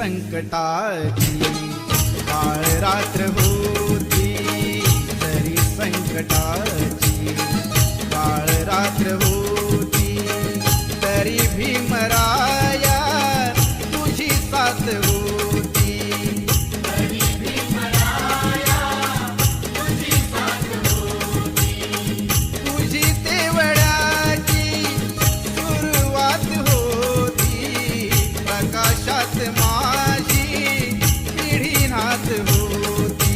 संकटाची काळ रात्र होती तरी संकटाची काळ रात्र होती तरी भीमराया तुझी साथ होती तुझी तेवढ्याची सुरुवात होती प्रकाशात माझी पिढी नाथ होती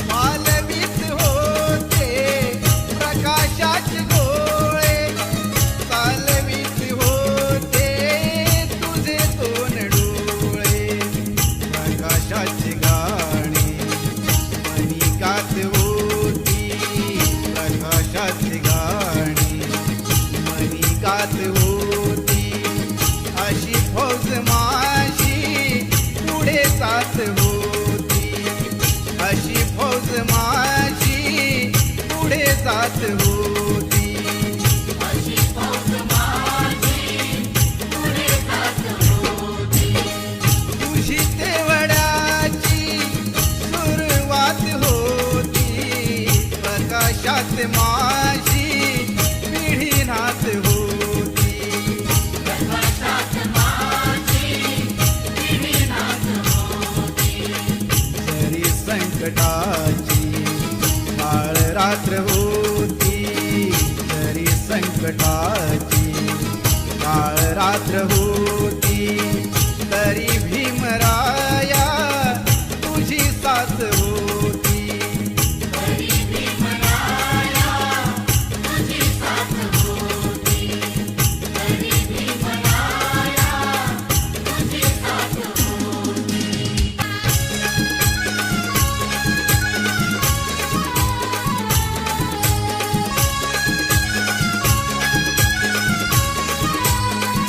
मालवीत होते प्रकाशाचे गोळे चालवीत होते तुझे दोन डोळे प्रकाशाची गाणी मनी गात होती प्रकाशाची गाणी मनी गात होती अशी फौज माझी पुढे जात होती अशी फौज माझी पुढे जात होती तुझी तेवढ्याची सुरुवात होती प्रकाशात माझी पिढी नाथ होती तरी संकटाची काळ रात्र होती तरी संकटाची काळ रात्र होती तरी भीमराया तुझी साथ होती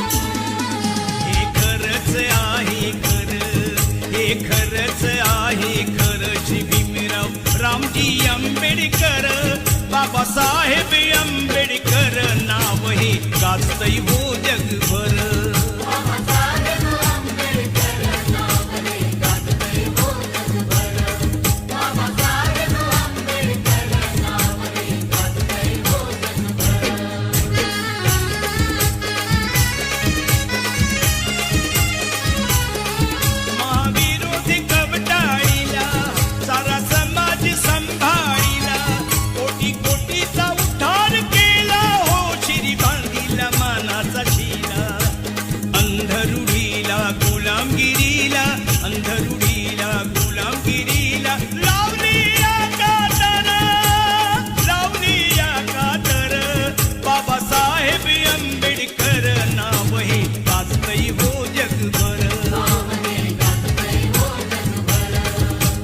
हे खरंच आहे खरं हे खरंच आहे खरं श्री भीमराव रामजी आंबेडकर बाबासाहेब आंबेडकर नाव हे गाजतंय हो जगभर महाविरोधी कवटाळीला सारा समाज संभाळीला कोटी कोटीचा उद्धार केला हो शिरी बांधिला मानाचा शिला अंधरुढीला गुलामगिरीला अंधरुढीला गुलामगिरीला लावली या कातर बाबासाहेब आंबेडकर नाव हे गाजतंय हो जगभर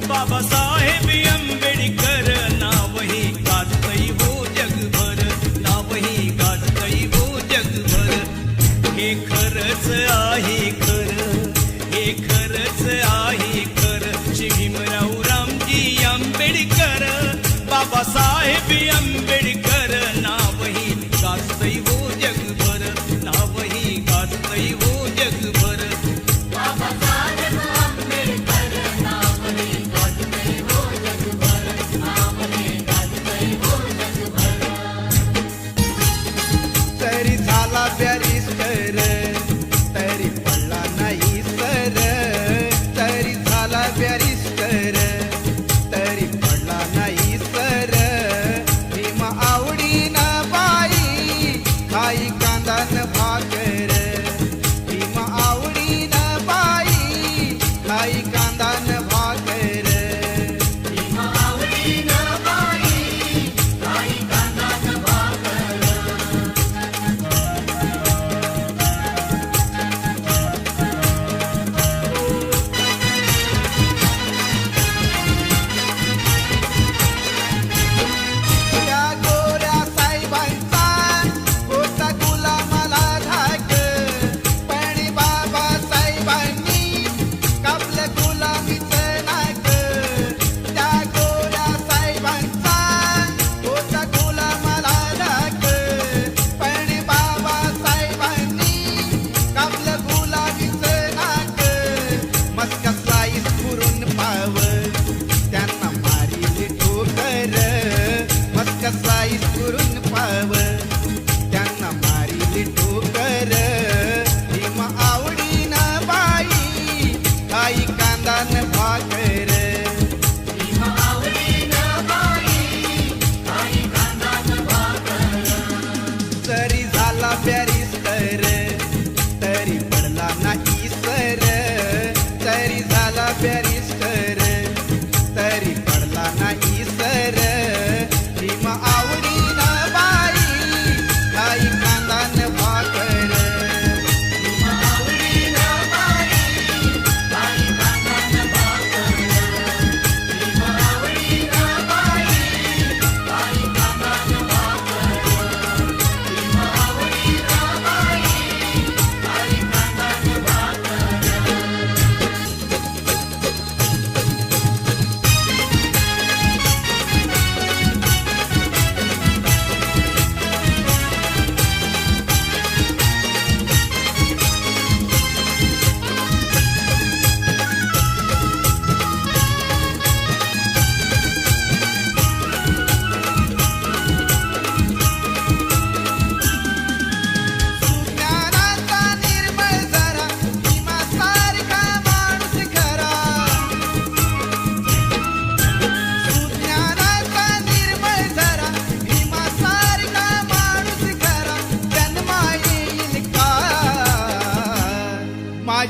बाबासाहेब आंबेडकर नाव हे गाजतंय हो जगभर नाव हे गाजतंय हो जगभर हे खरंच आहे खरं हे खरंच आहे खरं श्री भीमराव रामजी आंबेडकर बाबासाहेब आंबेडकर नाव हे गाजतंय हो जगभर नाव हे गाजतंय हो जगभर तरी झाला बॅरिस्टर तरी पडला नाही सर तरी झाला बॅरिस्टर तरी पडला नाही सर भीम आवडीनं बाई खाई कांदान भाकर भीम आवडीनं बाई खाई कांदान भाकर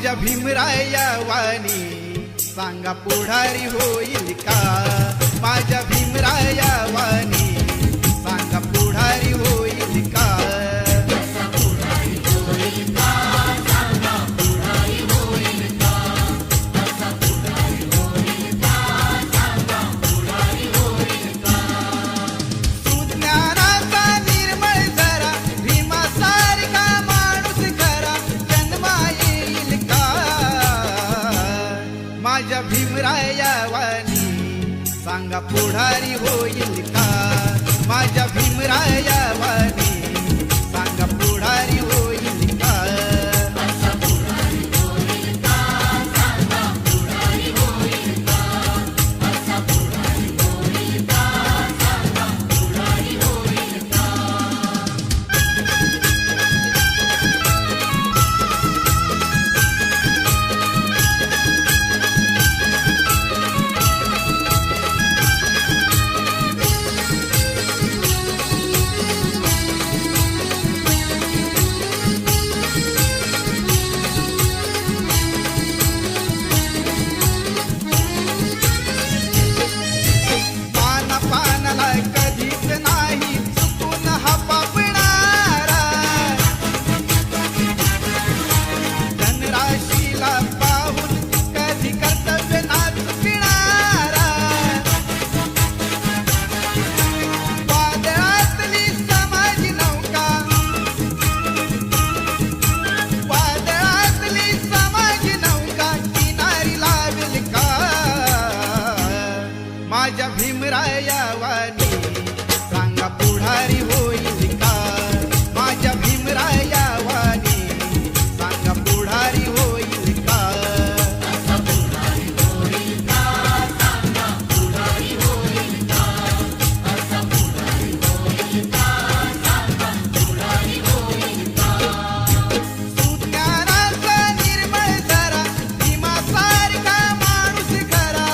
माझ्या भीमराया वाणी सांगा पुढारी होईल का? माझ्या भीमराया वाणी सांगा पुढारी होईल का? सुज्ञानाचा निर्मळ झरा भीमासारखा माणूस खरा जन्मा येईल का? माझ्या भीमराया वाणी सांगा पुढारी होईल का? माझ्या भीमराया वाणी सांगा पुढारी होईल का? कधीच नाही चुकून हा पापणारा धनराशीला पाहून कधी कर्तव्य ना चुकणारा वादळातली समाज नौका वादळातली समाज नौका किनारी लावेल का? माझ्या भीमराया वाणी सांगा पुढारी होईल का? माझ्या भीमराया वाणी सांगा पुढारी होईल का? सुज्ञानाचा निर्मळ झरा भीमासारखा माणूस खरा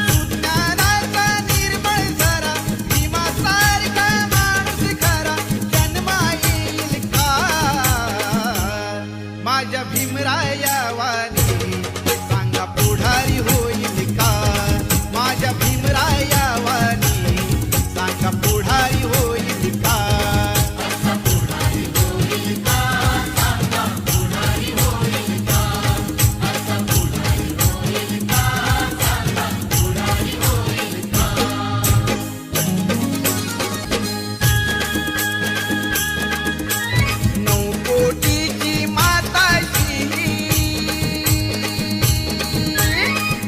सुज्ञानाचा निर्मळ झरा भीमासारखा माणूस खरा जन्मा येईल का? माझ्या भीमराया वाणी सांगा पुढारी होईल का? माझ्या भीमराया वाणी सांगा पुढारी होईल का? नऊ कोटीची माताशी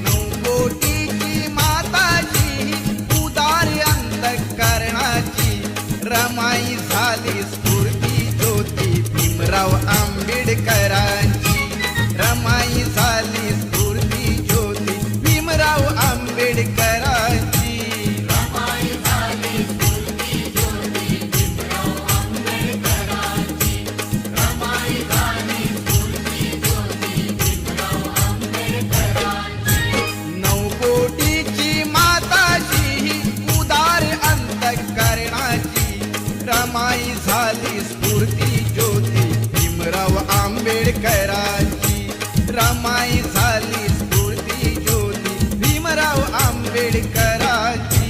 नऊ कोटीची माताची उदार अंतःकरणाची रमाई झाली स्फूर्ती ज्योती भीमराव आंबेडकरांची रमाई झाली स्फूर्ती ज्योती भीमराव आंबेडकरांची नऊ कोटीची माताची उदार अंतःकरणाची रमाई झाली स्फूर्ती ज्योती भीमराव आंबेडकरांची रमाई झाली स्फूर्ती ज्योती भीमराव आंबेडकरांची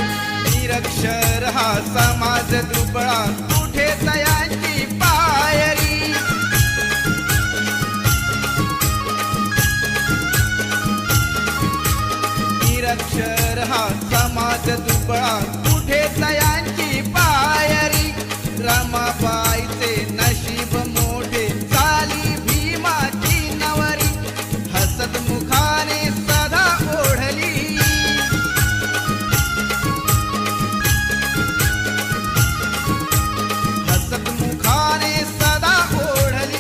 निरक्षर हा समाज दुबळा कुठे तयांची पायरी निरक्षर हा समाज दुबळा कुठे तयांची पायरी रमाबाईचे नशीब मोठे झाली भीमाची नवरी हसत मुखाने सदा ओढली हसत मुखाने सदा ओढली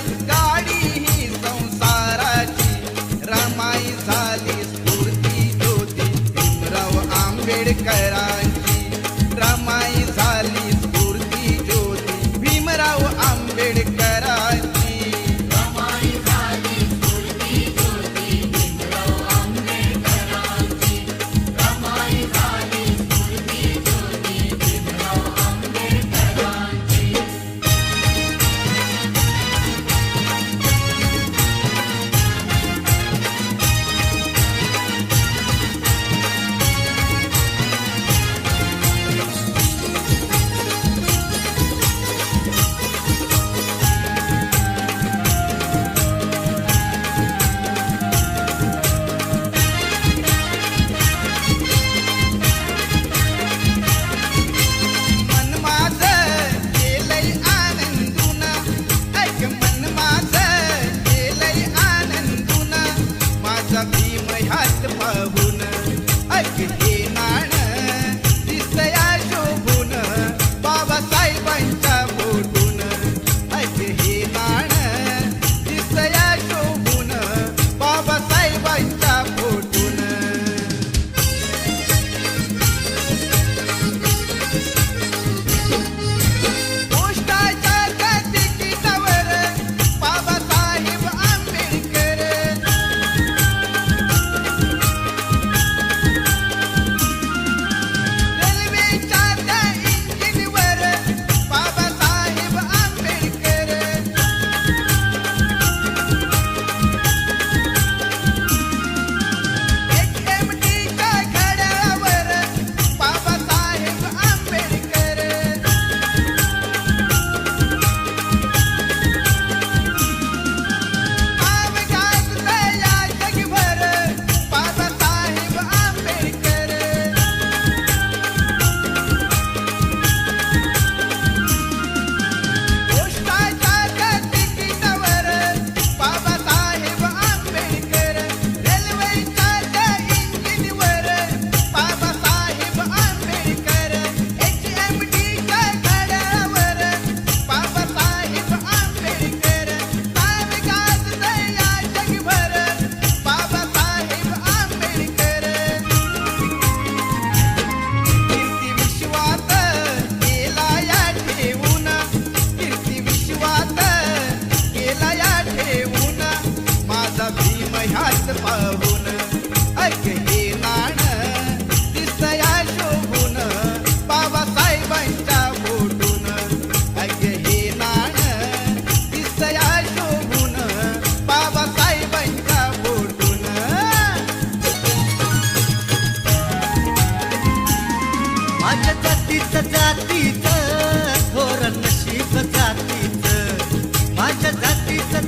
जातीचं थोर नशीब जातीचं माझ्या जातीचं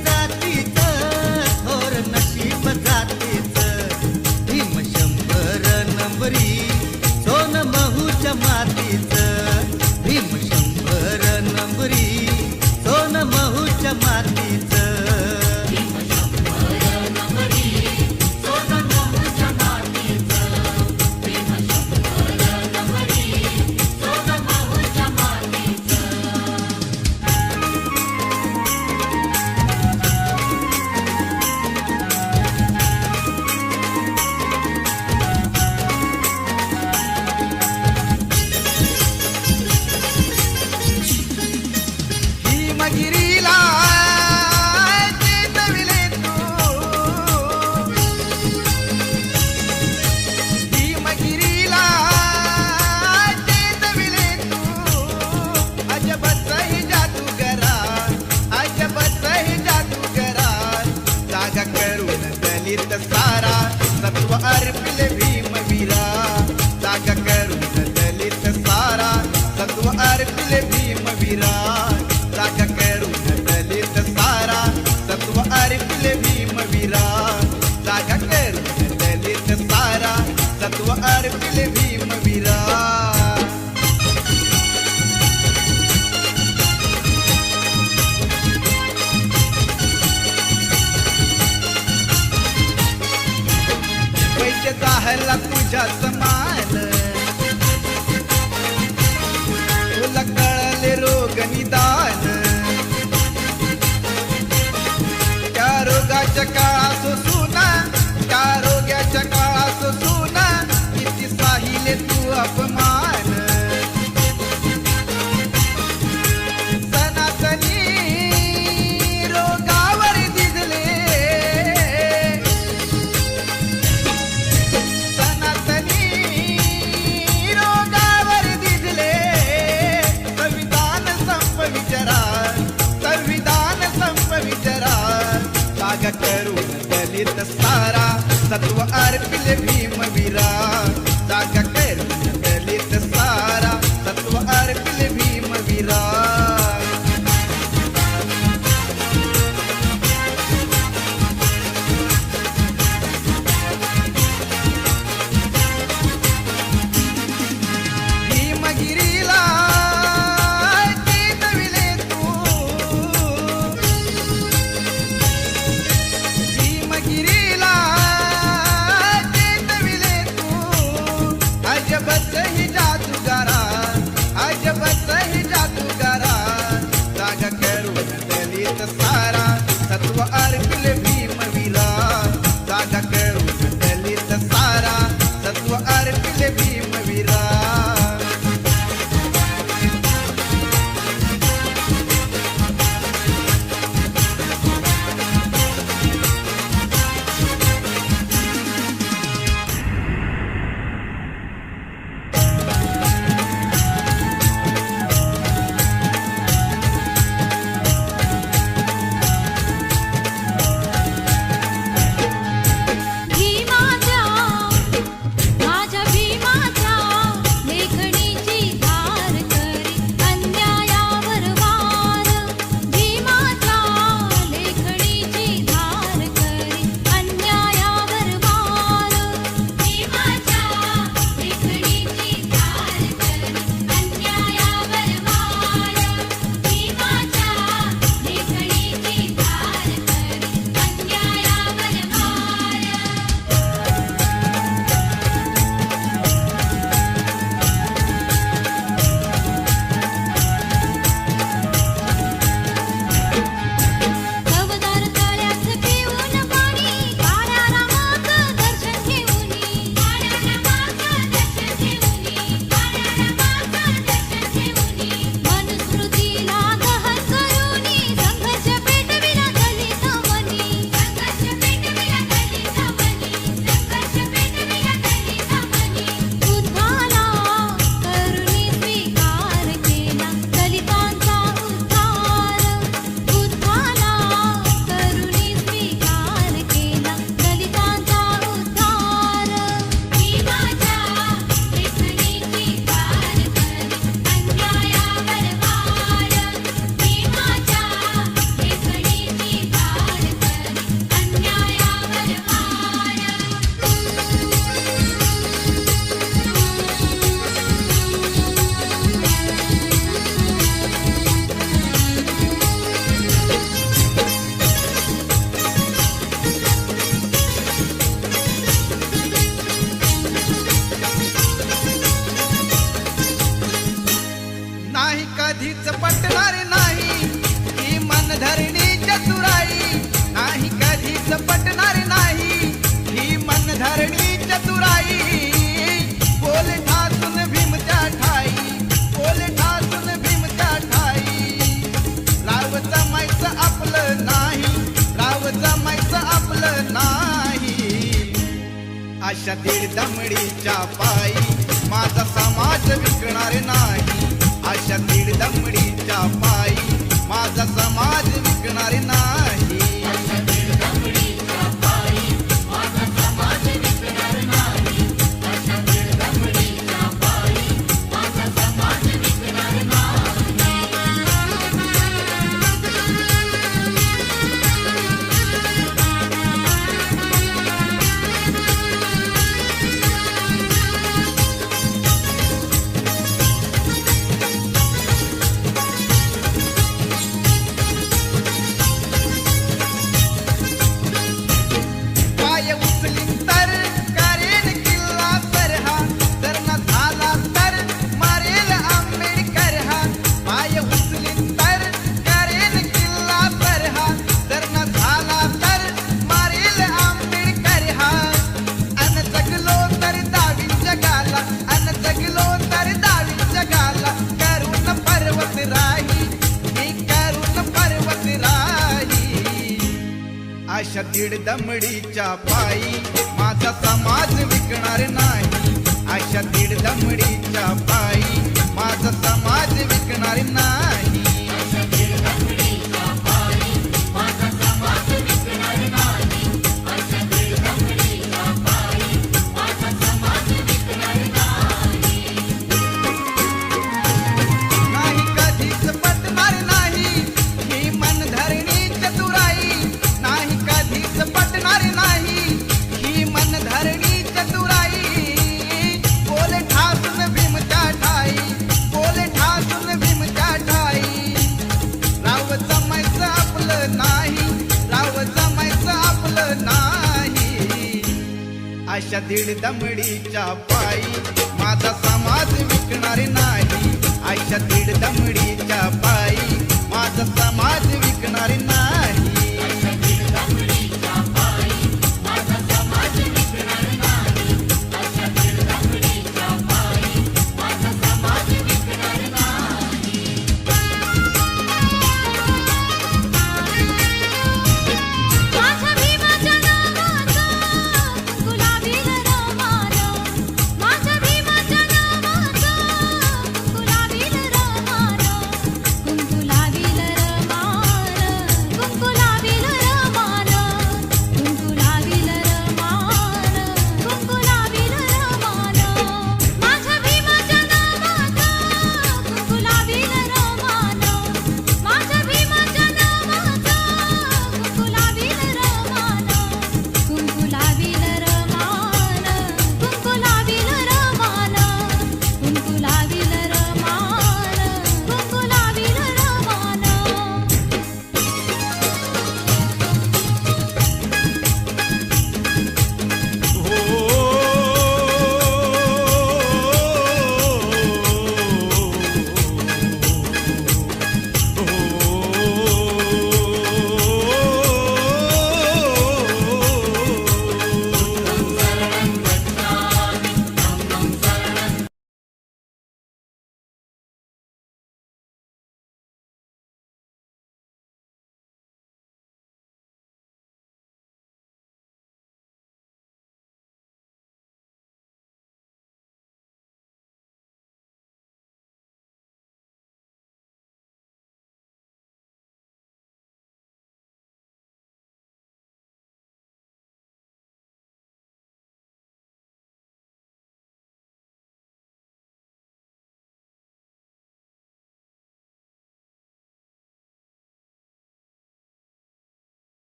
थोर नशीब जातीचं भीम 100 नंबरी सोन महूच्या मातीचं भीम 100 नंबरी सोन महूच्या मातीचं भीमगिरीला चेतविले तू भीमगिरीला चेतविले तू अजबच ही जादूगरा अजबच ही जादूगरा जागा करून दलित सारा सत्व अर्पिले भीमवीरा जागा करून दलित सारा सत्व अर्पिले भीमवीरा जागा करून दलित सारा सत्व अर्पिले भीमवीरा जागा करून दलित सारा सत्व अर्पिले भीमवीरा पैसे जाहला तुझ्या समान तुला कळले रोग निदान त्या रोगाच्या काळात सुना त्या रोगाच्या काळात सुना किती साहिले तू अपमान सनातनी रोगावर दिसले सनातनी नाही कधीच पटणार नाही ही मनधरणी चतुराई, नाही कधीच पटणार नाही ही मनधरणी चतुराई. बोल ठासून भीमच्या ठाई, बोल ठासून भीमच्या ठाई. राव जमायचं आपलं नाही, राव जमायचं आपलं नाही. अशा दीड दमडीच्या पायी माझा समाज विकणार नाही. अशा दीड दमडीच्या पायी माझा समाज विकणार नाही. पाय उचलीन तर करेन किल्ला सरहा, जर न झाला तर मारेल आंबेडकर हा. पाय उचलीन तर करेन किल्ला सरहा, जर न झाला तर मारेल आंबेडकर हा. अन जगलो तर दावीन जगाला, अन जगलो तर दावीन जगाला. करून पर्वत राही, मी करून पर्वत राही. अशा दीड दमडीच्या पायी माझा समाज विकणार नाही. अशा दीड दमडीच्या पायी माझा समाज विकणार नाही. नाही कधीच पटणार नाही ही मनधरणी चतुराई, नाही कधीच पटणार नाही ही मनधरणी चतुराई. बोल ठासून भीमच्या ठाई, बोल ठासून भीमच्या ठाई. राव जमायचं आपलं नाही, राव जमायचं आपलं नाही. अशा दीड दमडीच्या पायी माझा समाज विकणार नाही. अशा दीड दम